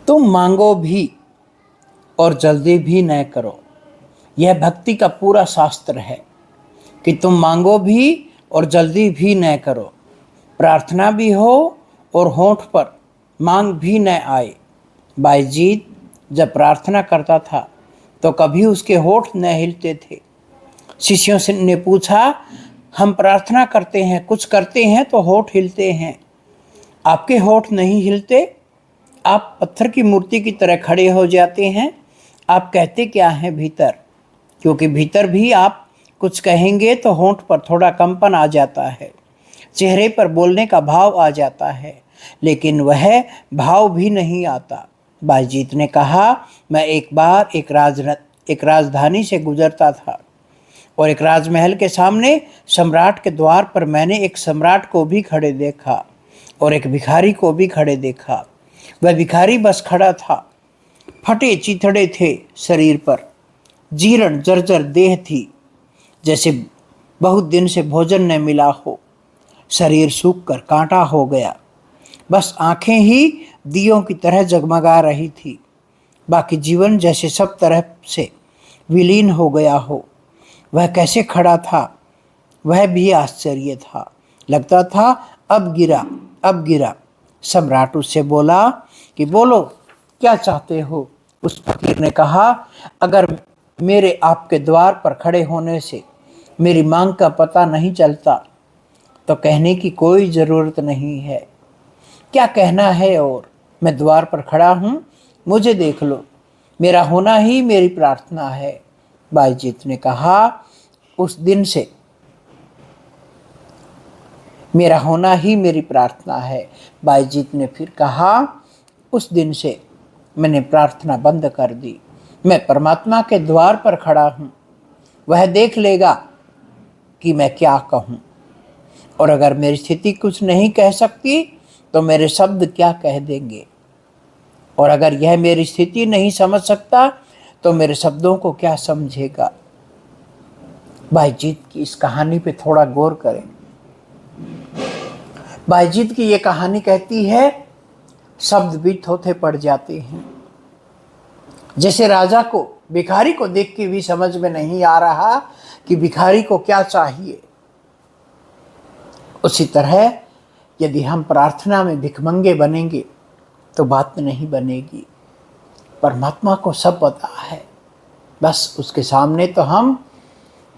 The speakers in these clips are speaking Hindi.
तुम मांगो भी और जल्दी भी न करो। यह भक्ति का पूरा शास्त्र है कि तुम मांगो भी और जल्दी भी न करो। प्रार्थना भी हो और होंठ पर मांग भी न आए। बायजीत जब प्रार्थना करता था तो कभी उसके होंठ न हिलते थे। शिष्यों से ने पूछा, हम प्रार्थना करते हैं, कुछ करते हैं तो होंठ हिलते हैं, आपके होंठ नहीं हिलते? आप पत्थर की मूर्ति की तरह खड़े हो जाते हैं। आप कहते क्या हैं भीतर? क्योंकि भीतर भी आप कुछ कहेंगे तो होंठ पर थोड़ा कंपन आ जाता है, चेहरे पर बोलने का भाव आ जाता है, लेकिन वह भाव भी नहीं आता। बायजीत ने कहा, मैं एक बार एक राजधानी से गुजरता था और एक राजमहल के सामने सम्राट के द्वार पर मैंने एक सम्राट को भी खड़े देखा और एक भिखारी को भी खड़े देखा। वह भिखारी बस खड़ा था, फटे चिथड़े थे शरीर पर, जीर्ण जर्जर देह थी, जैसे बहुत दिन से भोजन न मिला हो। शरीर सूख कर कांटा हो गया, बस आंखें ही दियों की तरह जगमगा रही थी। बाकी जीवन जैसे सब तरह से विलीन हो गया हो। वह कैसे खड़ा था, वह भी आश्चर्य था। लगता था अब गिरा, अब गिरा। सम्राट उससे बोला कि बोलो, क्या चाहते हो? उस फकीर ने कहा, अगर मेरे आपके द्वार पर खड़े होने से मेरी मांग का पता नहीं चलता तो कहने की कोई ज़रूरत नहीं है। क्या कहना है? और मैं द्वार पर खड़ा हूँ, मुझे देख लो, मेरा होना ही मेरी प्रार्थना है। बायजीत ने कहा, उस दिन से मेरा होना ही मेरी प्रार्थना है। बायजीत ने फिर कहा, उस दिन से मैंने प्रार्थना बंद कर दी। मैं परमात्मा के द्वार पर खड़ा हूँ, वह देख लेगा कि मैं क्या कहूँ, और अगर मेरी स्थिति कुछ नहीं कह सकती तो मेरे शब्द क्या कह देंगे, और अगर यह मेरी स्थिति नहीं समझ सकता तो मेरे शब्दों को क्या समझेगा। बायजीत की इस कहानी पे थोड़ा गौर करें। बायजीत की ये कहानी कहती है, शब्द भी थोथे पड़ जाते हैं। जैसे राजा को भिखारी को देख के भी समझ में नहीं आ रहा कि भिखारी को क्या चाहिए, उसी तरह यदि हम प्रार्थना में भिखमंगे बनेंगे तो बात नहीं बनेगी। परमात्मा को सब पता है, बस उसके सामने तो हम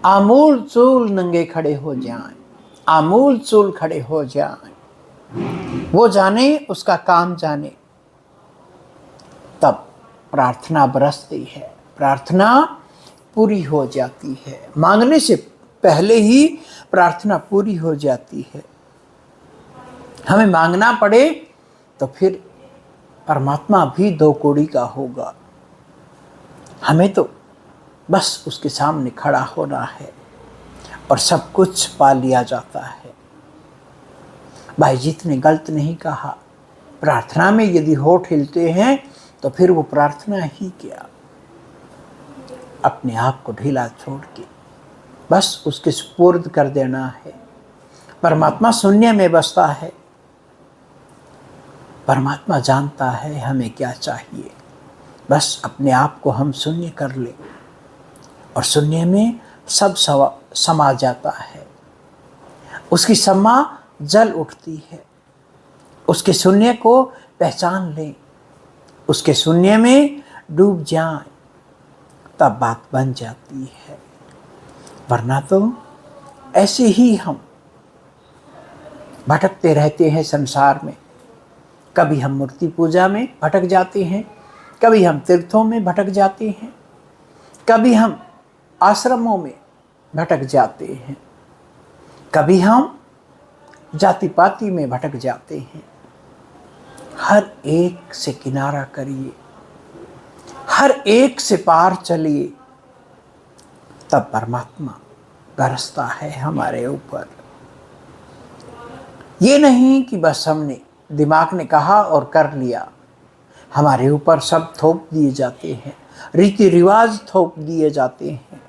आमूल चूल नंगे खड़े हो जाएं, आमूल चूल खड़े हो जाएं। वो जाने, उसका काम जाने, तब प्रार्थना बरसती है, प्रार्थना पूरी हो जाती है। मांगने से पहले ही प्रार्थना पूरी हो जाती है। हमें मांगना पड़े तो फिर परमात्मा भी दो कौड़ी का होगा। हमें तो बस उसके सामने खड़ा होना है और सब कुछ पा लिया जाता है। बायजीत ने गलत नहीं कहा। प्रार्थना में यदि होठ हिलते हैं तो फिर वो प्रार्थना ही क्या, अपने आप को ढीला छोड़ के बस उसके सुपुर्द कर देना है। परमात्मा शून्य में बसता है। परमात्मा जानता है हमें क्या चाहिए, बस अपने आप को हम शून्य कर ले और शून्य में सब समा जाता है। उसकी समा जल उठती है। उसके शून्य को पहचान लें, उसके शून्य में डूब जाएं, तब बात बन जाती है। वरना तो ऐसे ही हम भटकते रहते हैं संसार में। कभी हम मूर्ति पूजा में भटक जाते हैं, कभी हम तीर्थों में भटक जाते हैं, कभी हम आश्रमों में भटक जाते हैं, कभी हम जाति पाति में भटक जाते हैं। हर एक से किनारा करिए, हर एक से पार चलिए, तब परमात्मा बरसता है हमारे ऊपर। ये नहीं कि बस हमने दिमाग ने कहा और कर लिया। हमारे ऊपर सब थोप दिए जाते हैं, रीति रिवाज थोप दिए जाते हैं।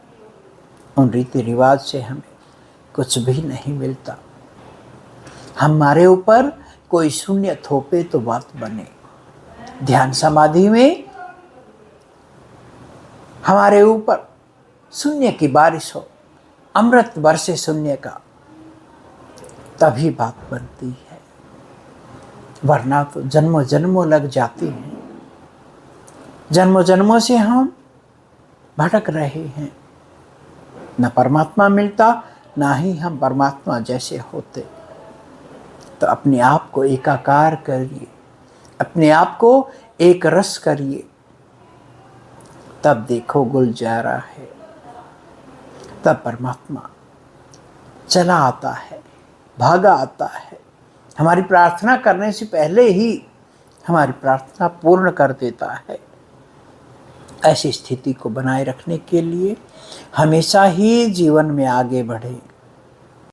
उन रीति रिवाज से हमें कुछ भी नहीं मिलता। हमारे ऊपर कोई शून्य थोपे तो बात बने। ध्यान समाधि में हमारे ऊपर शून्य की बारिश हो, अमृत बरसे शून्य का, तभी बात बनती है, वरना तो जन्मों जन्मों लग जाते हैं। जन्मों जन्मों से हम भटक रहे हैं, न परमात्मा मिलता, ना ही हम परमात्मा जैसे होते। तो अपने आप को एकाकार करिए, अपने आप को एक रस करिए, तब देखो गुलजारा है, तब परमात्मा चला आता है, भागा आता है, हमारी प्रार्थना करने से पहले ही हमारी प्रार्थना पूर्ण कर देता है। ऐसी स्थिति को बनाए रखने के लिए हमेशा ही जीवन में आगे बढ़े।